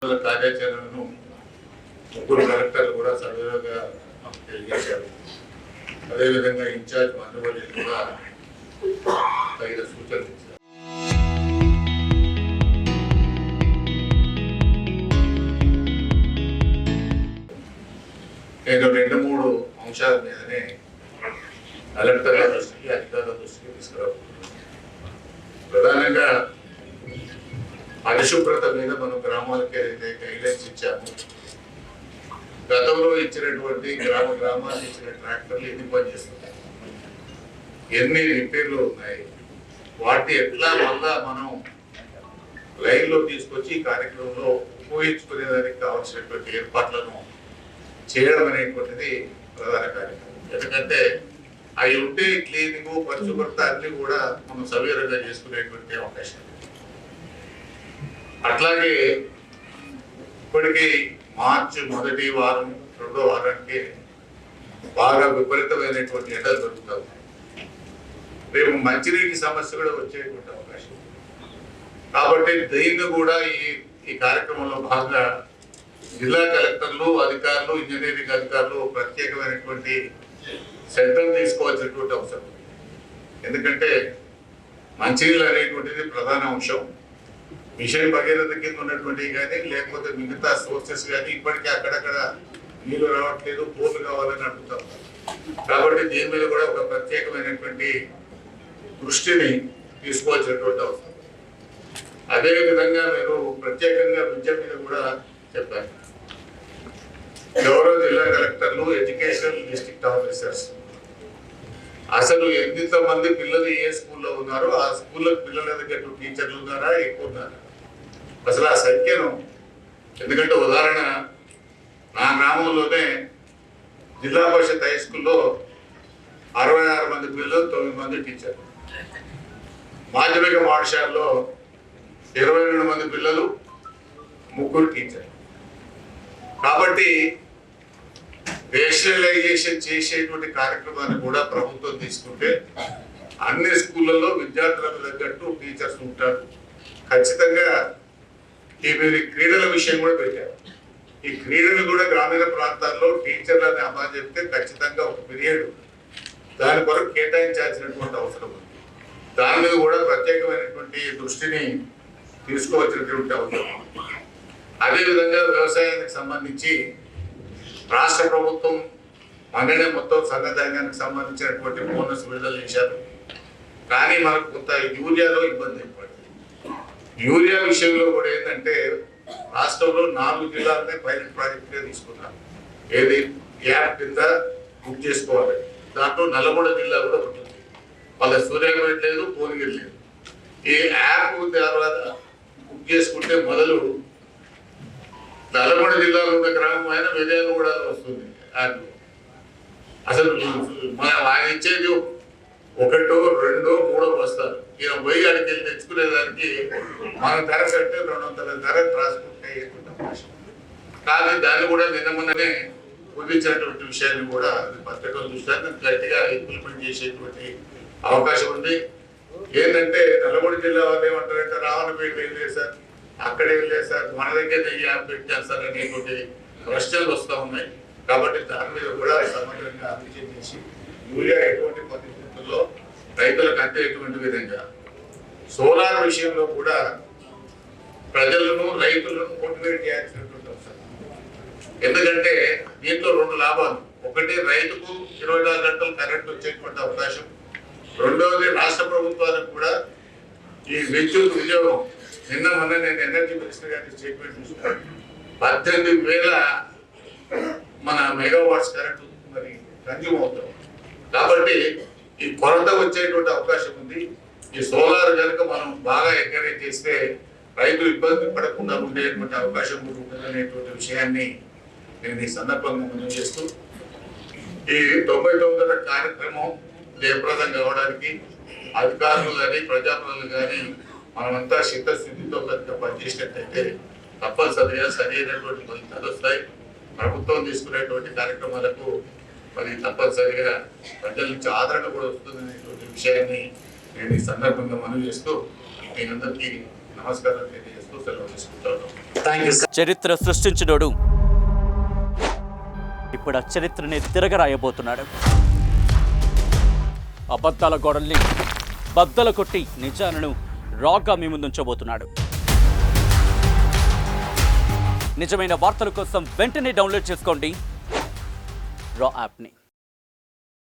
కార్యాచరణను ముగ్గురు కలెక్టర్లు కూడా సర్వేగా తెలియజేశారు. అదేవిధంగా ఇన్ఛార్జ్ మంత్రివర్యులు కూడా తగిన సూచనలు ఇచ్చారు. నేను 2-3 అంశాల మీదనే కలెక్టర్ల దృష్టికి, అధికారుల దృష్టికి తీసుకురాబోతున్నాను. ప్రధానంగా పరిశుభ్రత మీద మనం గ్రామాలకి ఏదైతే గైడ్లైన్స్ ఇచ్చాము, గతంలో ఇచ్చినటువంటి గ్రామాలకు ఇచ్చిన ట్రాక్టర్లు ఎన్ని పనిచేస్తున్నాయి, ఎన్ని రిపేర్లు ఉన్నాయి, వాటి ఎట్లా మళ్ళా మనం లైన్లో తీసుకొచ్చి ఈ కార్యక్రమంలో ఉపయోగించుకునేదానికి కావాల్సినటువంటి ఏర్పాట్లను చేయడం అనేటువంటిది ప్రధాన కార్యక్రమం. ఎందుకంటే అవి ఉంటే క్లీనింగ్, పరిశుభ్రత అన్ని కూడా మనం సవీరంగా చేసుకునేటువంటి అవకాశం. అట్లాగే ఇప్పటికీ మార్చి మొదటి వారం, రెండో వారానికి బాగా విపరీతమైనటువంటి ఎండలు దొరుకుతాయి. రేపు మంచినీటి సమస్య కూడా వచ్చేటువంటి అవకాశం. కాబట్టి దీన్ని కూడా ఈ కార్యక్రమంలో భాగంగా జిల్లా కలెక్టర్లు, అధికారులు, ఇంజనీరింగ్ అధికారులు ప్రత్యేకమైనటువంటి శ్రద్ధలు తీసుకోవాల్సినటువంటి అవసరం. ఎందుకంటే మంచినీళ్ళు అనేటువంటిది ప్రధాన అంశం. మిషన్ భగీరథ కింద ఉన్నటువంటి కానీ లేకపోతే మిగతా సోర్సెస్ కానీ ఇప్పటికీ అక్కడక్కడ నీళ్లు రావట్లేదు, పోర్లు కావాలని అడుగుతాం. కాబట్టి దీని మీద కూడా ఒక ప్రత్యేకమైనటువంటి దృష్టిని తీసుకోవాల్సినటువంటి అవసరం. అదేవిధంగా మీరు ప్రత్యేకంగా విద్య మీద కూడా చెప్పారు. గౌరవ జిల్లా కలెక్టర్లు, ఎడ్యుకేషనల్ డిస్ట్రిక్ట్ ఆఫీసర్స్ అసలు ఎంతమంది పిల్లలు ఏ స్కూల్లో ఉన్నారో ఆ స్కూల్లో పిల్లల దగ్గర టీచర్లు ఉన్నారా, ఎక్కువ ఉన్నారా, అసలు ఆ సంఖ్యను. ఎందుకంటే ఉదాహరణ, నా గ్రామంలోనే జిల్లా పరిషత్ హై స్కూల్లో 66 మంది పిల్లలు, 9 మంది టీచర్లు. మాధ్యమిక పాఠశాలలో 22 మంది పిల్లలు, 3 టీచర్లు. కాబట్టి రేషనలైజేషన్ చేసేటువంటి కార్యక్రమాన్ని కూడా ప్రభుత్వం తీసుకుంటే అన్ని స్కూళ్ళల్లో విద్యార్థులకు తగ్గట్టు టీచర్స్ ఉంటారు. ఖచ్చితంగా మీరు క్రీడల విషయం కూడా పెట్టారు. ఈ క్రీడలు కూడా గ్రామీణ ప్రాంతాల్లో టీచర్లని అమలు చెప్తే ఖచ్చితంగా ఒక పీరియడ్ దాని కొరకు కేటాయించాల్సినటువంటి అవసరం ఉంది. దాని మీద కూడా ప్రత్యేకమైనటువంటి దృష్టిని తీసుకోవాల్సినటువంటి అవసరం. అదేవిధంగా వ్యవసాయానికి సంబంధించి రాష్ట్ర ప్రభుత్వం మొన్ననే మొత్తం సన్నధాన్యానికి సంబంధించినటువంటి బోనస్ విడుదల చేశారు. కానీ మనకు కొంత యూరియాలో ఇబ్బంది ఏర్పడింది. యూరియా విషయంలో కూడా ఏంటంటే రాష్ట్రంలో 4 జిల్లాలనే పైలట్ ప్రాజెక్టుగా తీసుకున్నారు. ఏది యాప్ కింద బుక్ చేసుకోవాలి. దాంట్లో నల్లగొండ జిల్లా కూడా ఉంటుంది. వాళ్ళ సూర్యాపేట లేదు, భువనగిరి లేదు. ఈ యాప్ తర్వాత బుక్ చేసుకుంటే మొదలు నల్లగొండ జిల్లాలో ఉన్న గ్రామం అయినా విజయాలు కూడా వస్తుంది. అసలు ఆయన ఇచ్చేది 1, 2, 3 వస్తారు. ఈయన పోయి అడిగి వెళ్ళి తెచ్చుకునేదానికి మన ధర కంటే 200 ధర ట్రాన్స్పోర్ట్ అయ్యేటువంటి అవకాశం. కానీ దాన్ని కూడా నిన్నమనే కుదించినటువంటి విషయాన్ని కూడా పత్రికలు చూస్తాను గట్టిగా ఇంప్లిమెంట్ చేసేటువంటి అవకాశం ఉంది. ఏంటంటే నల్లగొండ జిల్లా వాళ్ళు ఏమంటారంటే రావణపేట వెళ్ళలేదు సార్, అక్కడే వెళ్ళలేదు సార్, మన దగ్గర ఈ యాప్ పెట్టాను సార్ అనేటువంటి ప్రశ్నలు వస్తూ ఉన్నాయి. కాబట్టి దాని మీద కూడా సమగ్రంగా అభివృద్ధి చేసి యూరియా ఎటువంటి పరిస్థితుల్లో రైతులకు అందేటువంటి విధంగా సోలార్ విషయంలో కూడా ప్రజలను, రైతులను మోటివేట్ చేయాల్సినటువంటి అవసరం. ఎందుకంటే దీంట్లో 2 లాభాలు. ఒకటి, రైతుకు 24 గంటలు కరెంట్ వచ్చేటువంటి అవకాశం. రెండవది, రాష్ట్ర ప్రభుత్వానికి కూడా ఈ విద్యుత్ వినియోగం. మొన్న నేను ఎనర్జీ మినిస్టర్ గారికి స్టేట్మెంట్ చూస్తున్నాను. 18,000 మన మెగావాట్స్ కరెంట్ మరి కన్జ్యూమ్ అవుతాం. కాబట్టి ఈ కొరత వచ్చేటువంటి అవకాశం ఉంది. ఈ సోలార్ కనుక మనం బాగా ఎంకరేజ్ చేస్తే రైతులు ఇబ్బంది పడకుండా ఉండేటువంటి అవకాశం ఉంటుందనేటువంటి విషయాన్ని నేను ఈ సందర్భంగా మనం చేస్తూ ఈ 99వ కార్యక్రమం జయప్రదం కావడానికి అధికారులు కానీ, ప్రజాప్రతినిధులు కానీ మనమంతా చిత్తస్థితితో కనుక పనిచేసినట్టయితే తప్పనిసరిగా సరైనటువంటి ఫలితాలు వస్తాయి. ప్రభుత్వం తీసుకునేటువంటి కార్యక్రమాలకు మరి తప్పనిసరిగా ప్రజల నుంచి ఆదరణ కూడా వస్తుందనేటువంటి విషయాన్ని నేను ఈ సందర్భంగా మనవి చేస్తూ మీ అందరికీ నమస్కారం తెలియజేస్తూ సెలవు తీసుకుంటాను. Thank you. చరిత్ర సృష్టించినోడు ఇప్పుడు ఆ చరిత్రని తిరగరాయబోతున్నాడు. అబద్ధాల గోడల్ని బద్దలు కొట్టి నిజాలను రాగా మీ ముందుంచబోతున్నాడు. నిజమైన వార్తల కోసం వెంటనే డౌన్లోడ్ చేసుకోండి రా యాప్ని.